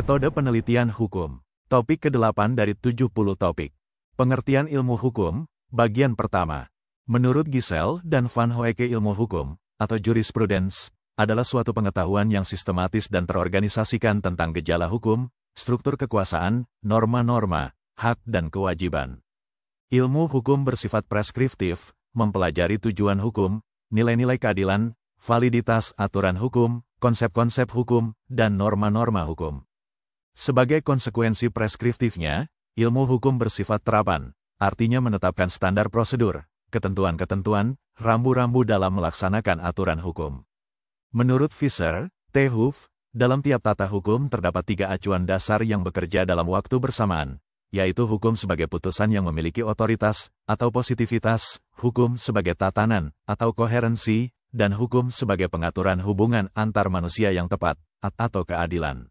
Metode penelitian hukum. Topik ke-8 dari 70 topik. Pengertian ilmu hukum, bagian pertama. Menurut Gisel dan Van Hoeke, ilmu hukum, atau jurisprudence, adalah suatu pengetahuan yang sistematis dan terorganisasikan tentang gejala hukum, struktur kekuasaan, norma-norma, hak dan kewajiban. Ilmu hukum bersifat preskriptif, mempelajari tujuan hukum, nilai-nilai keadilan, validitas aturan hukum, konsep-konsep hukum, dan norma-norma hukum. Sebagai konsekuensi preskriptifnya, ilmu hukum bersifat terapan, artinya menetapkan standar prosedur, ketentuan-ketentuan, rambu-rambu dalam melaksanakan aturan hukum. Menurut Fisher, T. Hoof, dalam tiap tata hukum terdapat 3 acuan dasar yang bekerja dalam waktu bersamaan, yaitu hukum sebagai putusan yang memiliki otoritas atau positivitas, hukum sebagai tatanan atau koherensi, dan hukum sebagai pengaturan hubungan antar manusia yang tepat atau keadilan.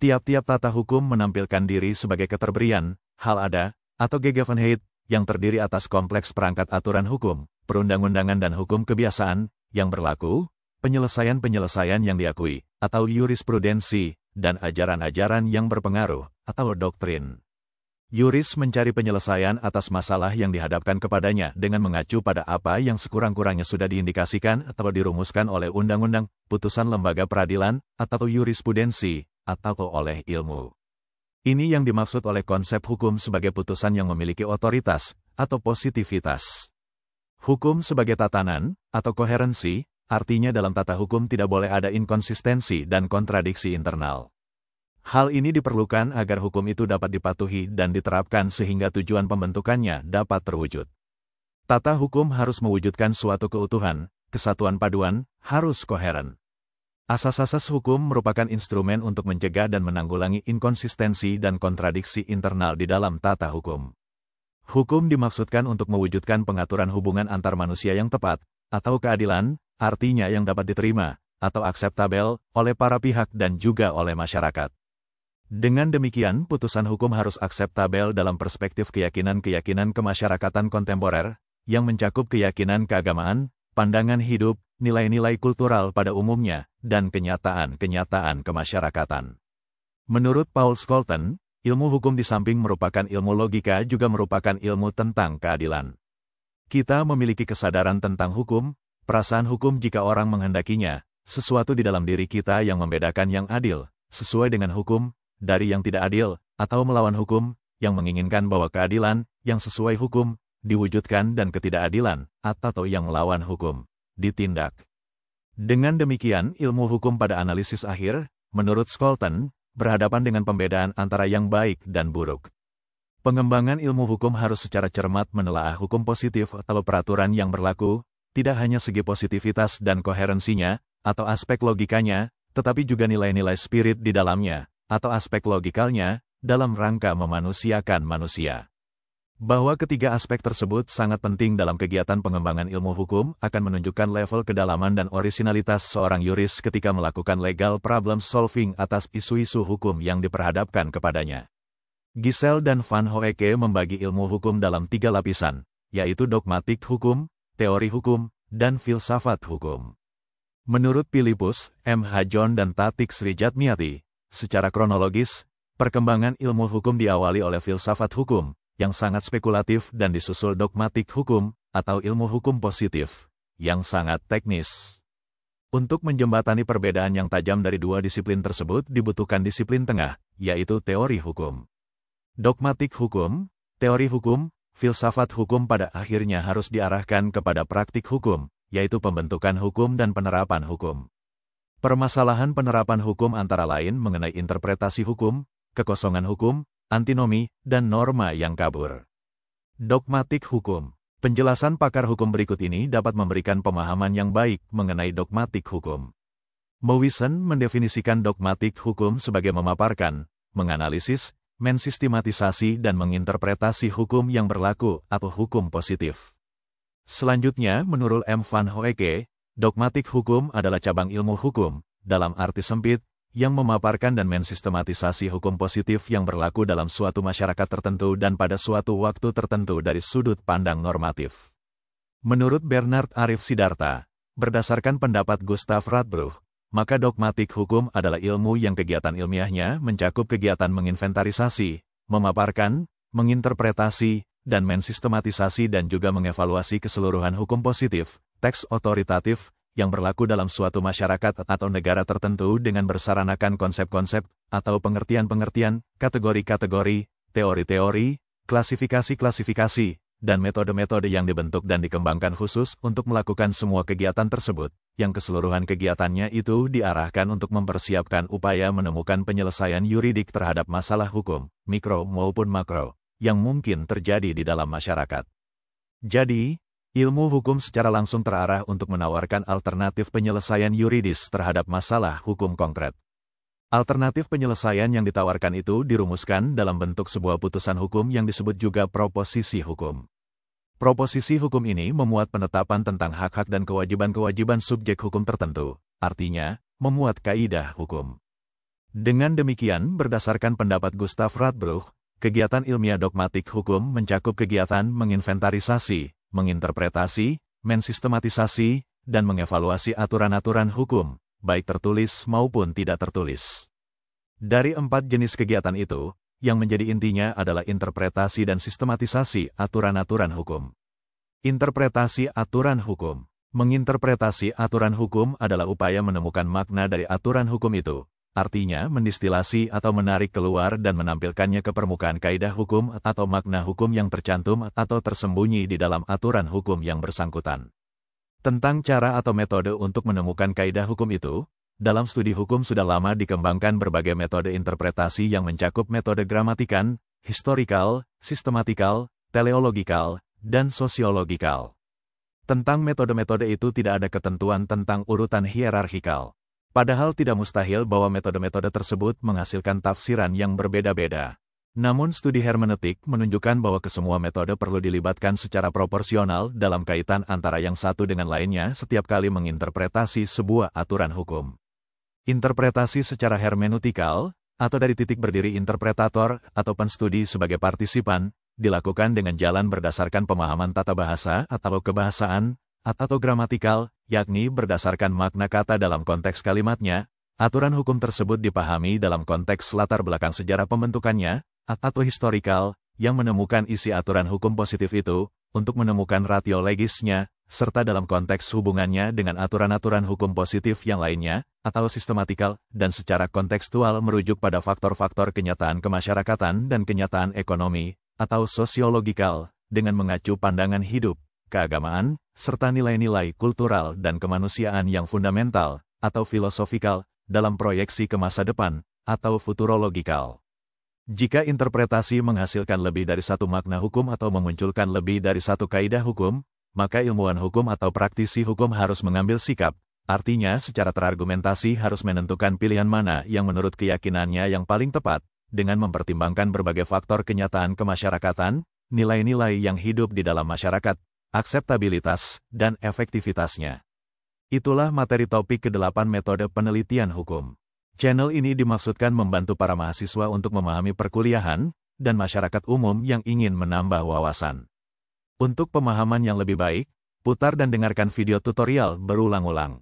Tiap-tiap tata hukum menampilkan diri sebagai keterberian, hal ada, atau Gegebenheit, yang terdiri atas kompleks perangkat aturan hukum, perundang-undangan dan hukum kebiasaan, yang berlaku, penyelesaian-penyelesaian yang diakui, atau jurisprudensi, dan ajaran-ajaran yang berpengaruh, atau doktrin. Yuris mencari penyelesaian atas masalah yang dihadapkan kepadanya dengan mengacu pada apa yang sekurang-kurangnya sudah diindikasikan atau dirumuskan oleh undang-undang, putusan lembaga peradilan, atau jurisprudensi, atau oleh ilmu. Ini yang dimaksud oleh konsep hukum sebagai putusan yang memiliki otoritas, atau positivitas. Hukum sebagai tatanan, atau koherensi, artinya dalam tata hukum tidak boleh ada inkonsistensi dan kontradiksi internal. Hal ini diperlukan agar hukum itu dapat dipatuhi dan diterapkan sehingga tujuan pembentukannya dapat terwujud. Tata hukum harus mewujudkan suatu keutuhan, kesatuan paduan, harus koheren. Asas-asas hukum merupakan instrumen untuk mencegah dan menanggulangi inkonsistensi dan kontradiksi internal di dalam tata hukum. Hukum dimaksudkan untuk mewujudkan pengaturan hubungan antar manusia yang tepat, atau keadilan, artinya yang dapat diterima, atau akseptabel, oleh para pihak dan juga oleh masyarakat. Dengan demikian, putusan hukum harus akseptabel dalam perspektif keyakinan-keyakinan kemasyarakatan kontemporer, yang mencakup keyakinan keagamaan, pandangan hidup, nilai-nilai kultural pada umumnya, dan kenyataan-kenyataan kemasyarakatan. Menurut Paul Scholten, ilmu hukum di samping merupakan ilmu logika juga merupakan ilmu tentang keadilan. Kita memiliki kesadaran tentang hukum, perasaan hukum jika orang menghendakinya, sesuatu di dalam diri kita yang membedakan yang adil, sesuai dengan hukum, dari yang tidak adil, atau melawan hukum, yang menginginkan bahwa keadilan, yang sesuai hukum, diwujudkan dan ketidakadilan, atau yang melawan hukum, ditindak. Dengan demikian, ilmu hukum pada analisis akhir, menurut Scholten, berhadapan dengan pembedaan antara yang baik dan buruk. Pengembangan ilmu hukum harus secara cermat menelaah hukum positif atau peraturan yang berlaku, tidak hanya segi positivitas dan koherensinya, atau aspek logikanya, tetapi juga nilai-nilai spirit di dalamnya, atau aspek logikalnya, dalam rangka memanusiakan manusia. Bahwa ketiga aspek tersebut sangat penting dalam kegiatan pengembangan ilmu hukum akan menunjukkan level kedalaman dan orisinalitas seorang yuris ketika melakukan legal problem solving atas isu-isu hukum yang diperhadapkan kepadanya. Gisel dan Van Hoeke membagi ilmu hukum dalam 3 lapisan, yaitu dogmatik hukum, teori hukum, dan filsafat hukum. Menurut Philippus, M. H. John dan Tatik Srijatmiati, secara kronologis, perkembangan ilmu hukum diawali oleh filsafat hukum, yang sangat spekulatif dan disusul dogmatik hukum, atau ilmu hukum positif, yang sangat teknis. Untuk menjembatani perbedaan yang tajam dari 2 disiplin tersebut dibutuhkan disiplin tengah, yaitu teori hukum. Dogmatik hukum, teori hukum, filsafat hukum pada akhirnya harus diarahkan kepada praktik hukum, yaitu pembentukan hukum dan penerapan hukum. Permasalahan penerapan hukum antara lain mengenai interpretasi hukum, kekosongan hukum, antinomi, dan norma yang kabur. Dogmatik hukum. Penjelasan pakar hukum berikut ini dapat memberikan pemahaman yang baik mengenai dogmatik hukum. Mowison mendefinisikan dogmatik hukum sebagai memaparkan, menganalisis, mensistematisasi dan menginterpretasi hukum yang berlaku atau hukum positif. Selanjutnya, menurut M. Van Hoeke, dogmatik hukum adalah cabang ilmu hukum, dalam arti sempit, yang memaparkan dan mensistematisasi hukum positif yang berlaku dalam suatu masyarakat tertentu dan pada suatu waktu tertentu dari sudut pandang normatif. Menurut Bernard Arif Sidarta, berdasarkan pendapat Gustav Radbruch, maka dogmatik hukum adalah ilmu yang kegiatan ilmiahnya mencakup kegiatan menginventarisasi, memaparkan, menginterpretasi, dan mensistematisasi dan juga mengevaluasi keseluruhan hukum positif, teks otoritatif, yang berlaku dalam suatu masyarakat atau negara tertentu dengan bersaranakan konsep-konsep, atau pengertian-pengertian, kategori-kategori, teori-teori, klasifikasi-klasifikasi, dan metode-metode yang dibentuk dan dikembangkan khusus untuk melakukan semua kegiatan tersebut, yang keseluruhan kegiatannya itu diarahkan untuk mempersiapkan upaya menemukan penyelesaian yuridik terhadap masalah hukum, mikro maupun makro, yang mungkin terjadi di dalam masyarakat. Jadi, ilmu hukum secara langsung terarah untuk menawarkan alternatif penyelesaian yuridis terhadap masalah hukum konkret. Alternatif penyelesaian yang ditawarkan itu dirumuskan dalam bentuk sebuah putusan hukum yang disebut juga proposisi hukum. Proposisi hukum ini memuat penetapan tentang hak-hak dan kewajiban-kewajiban subjek hukum tertentu, artinya, memuat kaidah hukum. Dengan demikian, berdasarkan pendapat Gustav Radbruch, kegiatan ilmiah dogmatik hukum mencakup kegiatan menginventarisasi, menginterpretasi, mensistematisasi, dan mengevaluasi aturan-aturan hukum, baik tertulis maupun tidak tertulis. Dari 4 jenis kegiatan itu, yang menjadi intinya adalah interpretasi dan sistematisasi aturan-aturan hukum. Interpretasi aturan hukum. Menginterpretasi aturan hukum adalah upaya menemukan makna dari aturan hukum itu, artinya mendistilasi atau menarik keluar dan menampilkannya ke permukaan kaidah hukum atau makna hukum yang tercantum atau tersembunyi di dalam aturan hukum yang bersangkutan. Tentang cara atau metode untuk menemukan kaidah hukum itu, dalam studi hukum sudah lama dikembangkan berbagai metode interpretasi yang mencakup metode gramatikan, historikal, sistematikal, teleologikal, dan sosiologikal. Tentang metode-metode itu tidak ada ketentuan tentang urutan hierarkikal. Padahal tidak mustahil bahwa metode-metode tersebut menghasilkan tafsiran yang berbeda-beda. Namun studi hermeneutik menunjukkan bahwa kesemua metode perlu dilibatkan secara proporsional dalam kaitan antara yang satu dengan lainnya setiap kali menginterpretasi sebuah aturan hukum. Interpretasi secara hermeneutikal, atau dari titik berdiri interpretator atau penstudi sebagai partisipan, dilakukan dengan jalan berdasarkan pemahaman tata bahasa atau kebahasaan, atau gramatikal, yakni berdasarkan makna kata dalam konteks kalimatnya, aturan hukum tersebut dipahami dalam konteks latar belakang sejarah pembentukannya, atau historikal, yang menemukan isi aturan hukum positif itu, untuk menemukan ratio legisnya, serta dalam konteks hubungannya dengan aturan-aturan hukum positif yang lainnya, atau sistematikal, dan secara kontekstual merujuk pada faktor-faktor kenyataan kemasyarakatan dan kenyataan ekonomi, atau sosiologikal, dengan mengacu pandangan hidup, keagamaan, serta nilai-nilai kultural dan kemanusiaan yang fundamental, atau filosofikal, dalam proyeksi ke masa depan, atau futurologikal. Jika interpretasi menghasilkan lebih dari satu makna hukum atau memunculkan lebih dari satu kaidah hukum, maka ilmuwan hukum atau praktisi hukum harus mengambil sikap, artinya secara terargumentasi harus menentukan pilihan mana yang menurut keyakinannya yang paling tepat, dengan mempertimbangkan berbagai faktor kenyataan kemasyarakatan, nilai-nilai yang hidup di dalam masyarakat, akseptabilitas, dan efektivitasnya. Itulah materi topik ke-8 metode penelitian hukum. Channel ini dimaksudkan membantu para mahasiswa untuk memahami perkuliahan dan masyarakat umum yang ingin menambah wawasan. Untuk pemahaman yang lebih baik, putar dan dengarkan video tutorial berulang-ulang.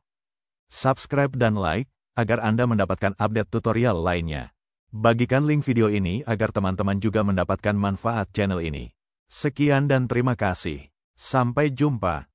Subscribe dan like, agar Anda mendapatkan update tutorial lainnya. Bagikan link video ini agar teman-teman juga mendapatkan manfaat channel ini. Sekian dan terima kasih. Sampai jumpa.